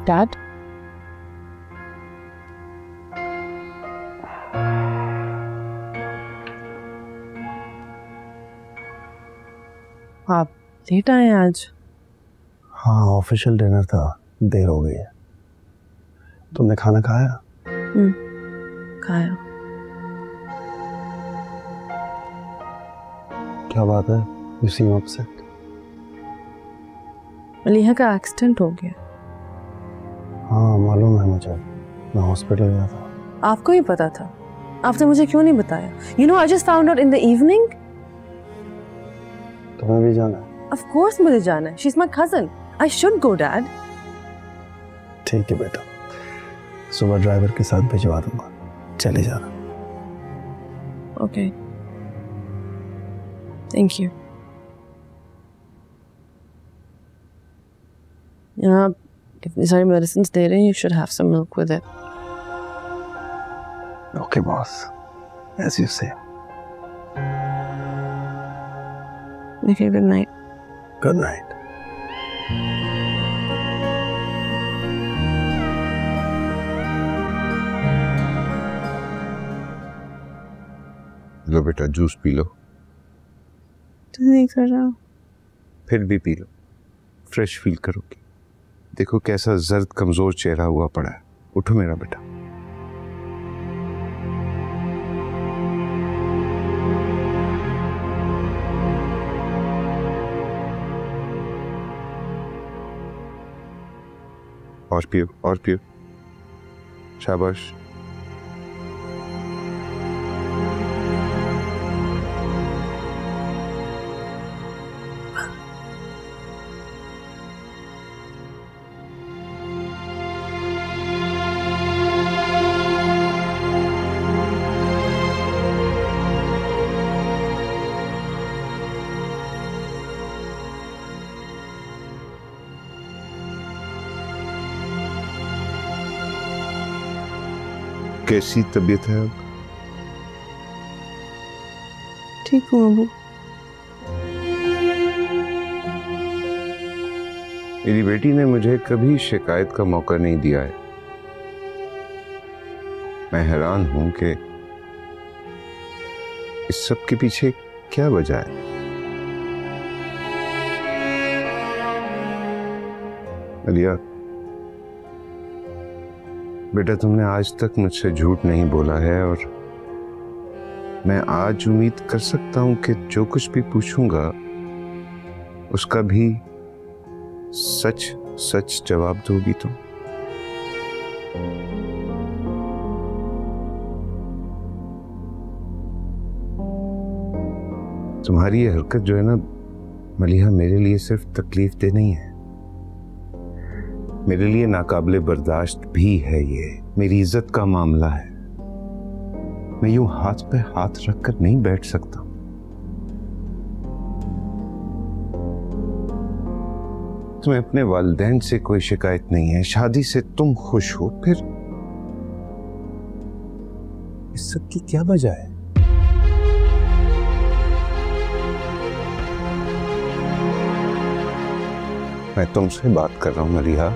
Dad, आप late आए आज? हाँ, ऑफिशियल डिनर था, देर हो गई है। तुमने खाना खाया? खाया। क्या बात है, यू सीम अपसेट। मलिहा का एक्सीडेंट हो गया। हाँ मालूम है मुझे, मैं हॉस्पिटल गया था। आपको ही पता था, आपने मुझे क्यों नहीं बताया? You know I just found out in the evening. तुम्हें भी जाना है? ऑफ कोर्स मुझे जाना है, she is my cousin, I should go dad. ठीक है बेटा, सुबह ड्राइवर के साथ भिजवा दूंगा, चले जाना। Okay, thank you. आप इतनी सारी मेडिसिन दे रहे हैं, you should have some milk with it. Okay boss, as you say. Okay, good night. Good night. लो बेटा, जूस पी लो। नहीं कर रहा। फिर भी पी लो, फ्रेश फील करोगी। देखो कैसा जर्द कमजोर चेहरा हुआ पड़ा है। उठो मेरा बेटा। और पियो, और पियो, शाबाश। कैसी तबीयत है अब? ठीक हूँ अबू। मेरी बेटी ने मुझे कभी शिकायत का मौका नहीं दिया है। मैं हैरान हूं कि इस सब के पीछे क्या वजह है। अलिया बेटा, तुमने आज तक मुझसे झूठ नहीं बोला है और मैं आज उम्मीद कर सकता हूं कि जो कुछ भी पूछूंगा उसका भी सच सच जवाब दोगी तुम। तुम्हारी ये हरकत जो है ना मलिहा, मेरे लिए सिर्फ तकलीफ दे नहीं है, मेरे लिए नाकाबिले बर्दाश्त भी है। ये मेरी इज्जत का मामला है। मैं यूं हाथ पे हाथ रखकर नहीं बैठ सकता। तुम्हें अपने वालिदैन से कोई शिकायत नहीं है, शादी से तुम खुश हो, फिर इस सब की क्या वजह है? मैं तुमसे बात कर रहा हूं मलिहा।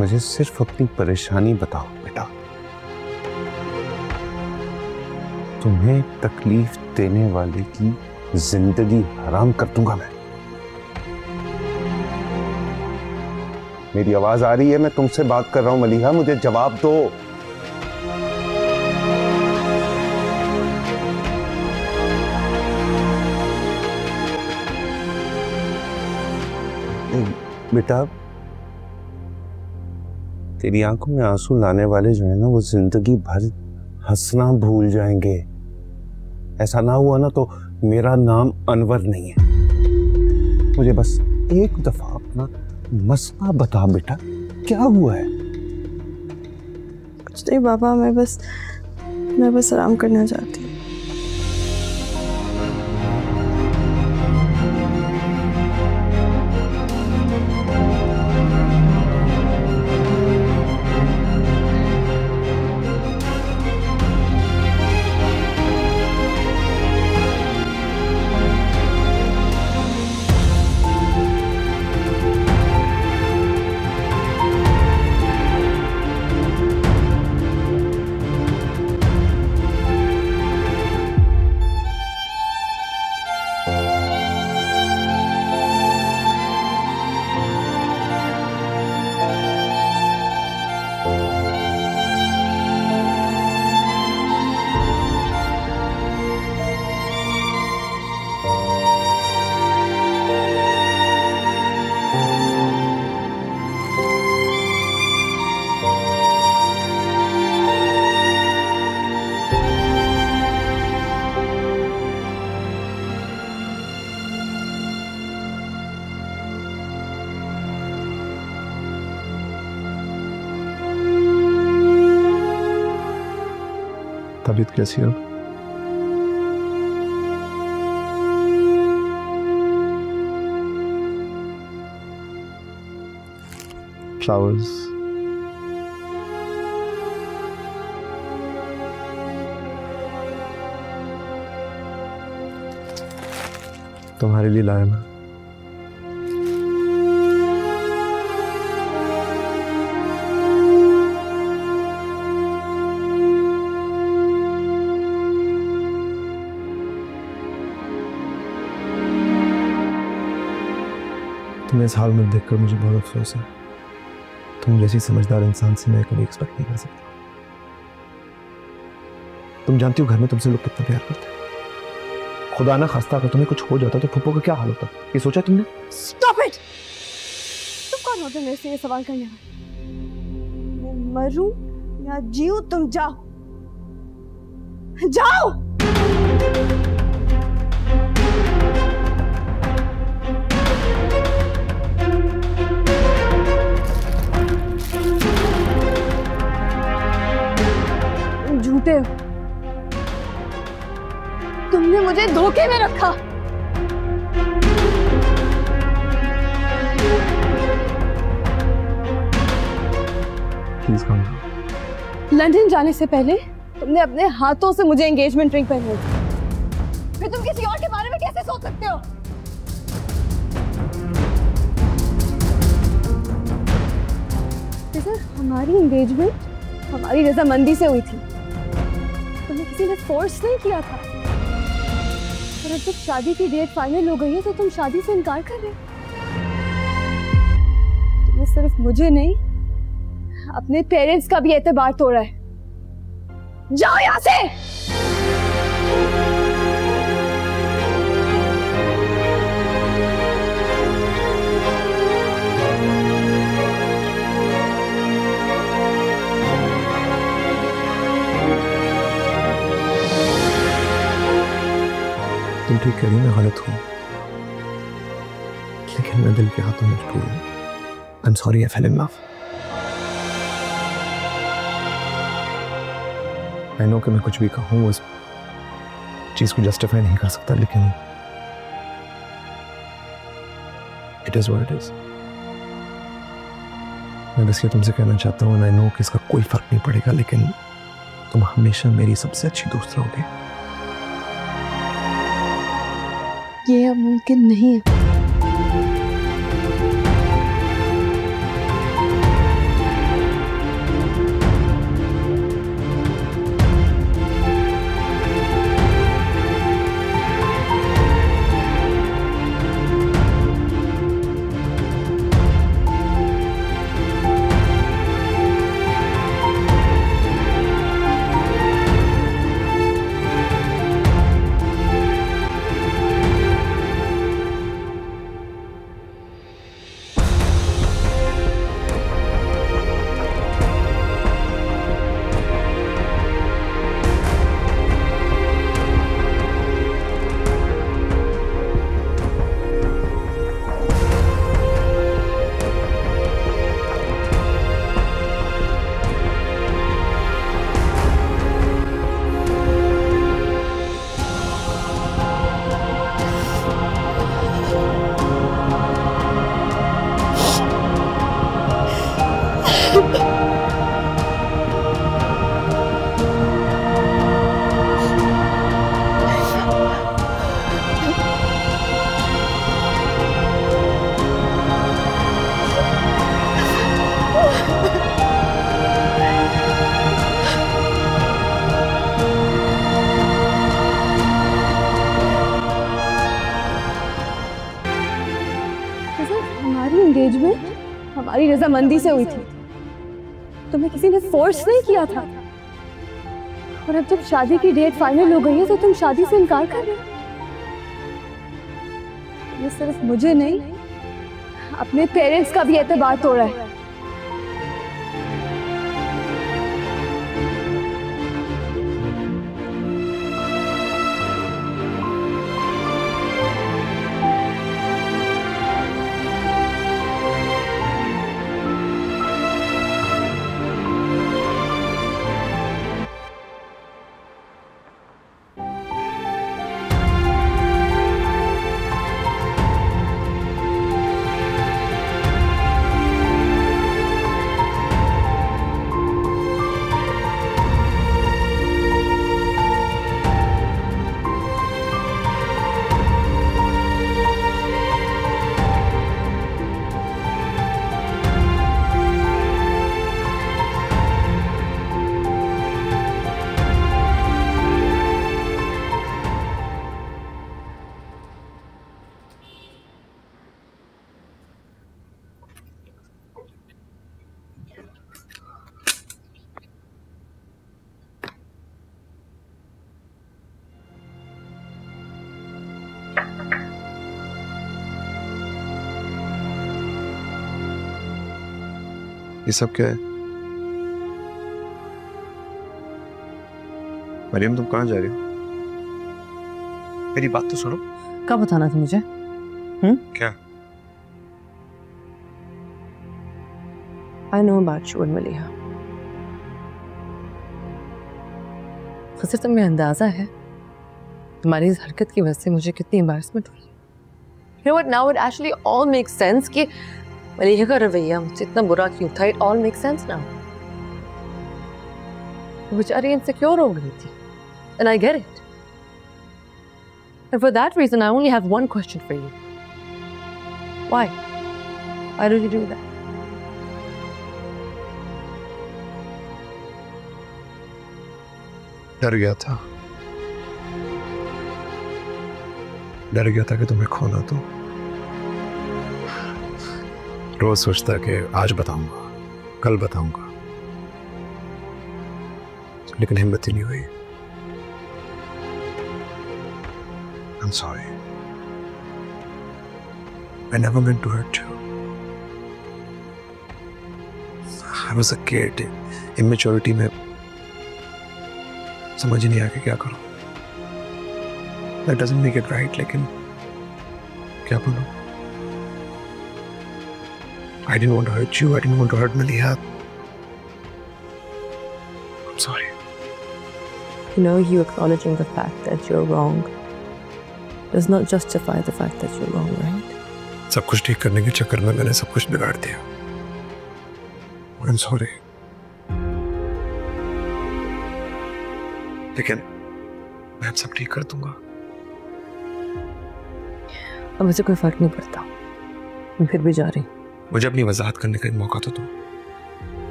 मुझे सिर्फ अपनी परेशानी बताओ बेटा। तुम्हें तकलीफ देने वाले की जिंदगी हराम कर दूंगा मैं। मेरी आवाज आ रही है? मैं तुमसे बात कर रहा हूं मलिहा, मुझे जवाब दो। बेटा, तेरी आंखों में आंसू लाने वाले जो है ना, वो जिंदगी भर हंसना भूल जाएंगे। ऐसा ना हुआ ना तो मेरा नाम अनवर नहीं है। मुझे बस एक दफा अपना मसला बता बेटा, क्या हुआ है? कुछ नहीं पापा, मैं बस आराम करना चाहती हूँ। तबीयत कैसी है? फ्लावर्स तुम्हारे लिए लाया मैं। तुम्हें इस हाल में देखकर मुझे बहुत अफसोस है। तुम जैसी समझदार इंसान से मैं कभी एक्सपेक्ट नहीं कर सकता। तुम जानती हो घर में तुमसे लोग कितना प्यार करते हैं। खुदा ना खास्ता अगर तुम्हें कुछ हो जाता तो फूफो का क्या हाल होता, ये सोचा तुमने? Stop it! तुम कौन होते मेरे से ये सवाल करने वाले? मैं मरूं या जीऊं, तुम जाओ जाओ। झूठे हो, तुमने मुझे धोखे में रखा। Please come. लंदन जाने से पहले तुमने अपने हाथों से मुझे एंगेजमेंट रिंग पहनाई, फिर तुम किसी और के बारे में कैसे सोच सकते हो? सर, हमारी एंगेजमेंट हमारी रजामंदी से हुई थी, तुम्हें किसी ने फोर्स नहीं किया था। और अब जब शादी की डेट फाइनल हो गई है तो तुम शादी से इनकार कर रहे हो। तुम्हें सिर्फ मुझे नहीं, अपने पेरेंट्स का भी एतबार तोड़ा है। जाओ यहाँ से। तुम ठीक कह रही, मैं गलत हूँ, लेकिन मैं दिल के हाथों मजबूर हूँ। I am sorry, I fail in love. I know कि मैं कुछ भी कहूँ उस चीज को जस्टिफाई नहीं कर सकता, लेकिन it is what it is. मैं बस ये तुमसे कहना चाहता हूँ, आई नो कि इसका कोई फर्क नहीं पड़ेगा, लेकिन तुम हमेशा मेरी सबसे अच्छी दोस्त रहोगे। ये अब मुमकिन नहीं है। हमारी एंगेजमेंट हमारी रजामंदी से हुई थी, तुम्हें किसी ने फोर्स नहीं किया था। और अब जब शादी की डेट फाइनल हो गई है तो तुम शादी से इनकार कर रहे हो। ये सिर्फ मुझे नहीं, अपने पेरेंट्स का भी एतबार तोड़ा है। ये सब क्या है? मरियम, तुम कहाँ जा रही हो? मेरी बात तो सुनो। क्या बताना था मुझे? क्या? I know about you and Maliha. खसर, तुम्हें अंदाजा है तुम्हारी इस हरकत की वजह से मुझे कितनी embarrassment हुई? You know what? Now it actually all makes sense कि मलिहा का रवैया मुझसे इतना बुरा क्यों था? It all makes sense now. वो बेचारी insecure हो गई थी, and I get it. And for that reason, I only have one question for you. Why? Why did you do that? डर गया था कि तुम्हें खोना। तो रोज सोचता कि आज बताऊंगा, कल बताऊंगा, लेकिन हिम्मत ही नहीं हुई। I'm sorry. I never meant to hurt you. I was a kid. Immaturity में समझ ही नहीं आया कि क्या करूं। That doesn't make it right, लेकिन क्या बोलूं? I didn't want to hurt you. I didn't want to hurt Maliha. I'm sorry. You know, you acknowledging the fact that you're wrong does not justify the fact that you're wrong, right? सब कुछ ठीक करने के चक्कर में मैंने सब कुछ बिगाड़ दिया। I'm sorry. लेकिन मैं सब ठीक कर दूंगा। अब मुझे कोई फर्क नहीं पड़ता, मैं फिर भी जा रही हूँ। मुझे अपनी वजाहत करने का मौका तो दो।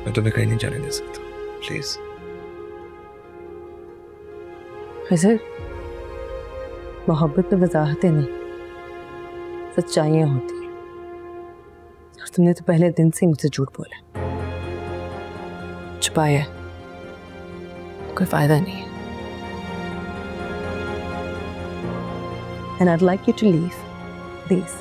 मैं तुम्हें कहीं नहीं जाने दे सकता, प्लीज। खैर, मोहब्बत में वजाहतें नहीं, सच्चाइयाँ होती हैं। और तुमने तो पहले दिन से मुझसे झूठ बोला, छुपाया, कोई फायदा नहीं है। And I'd like you to leave, please.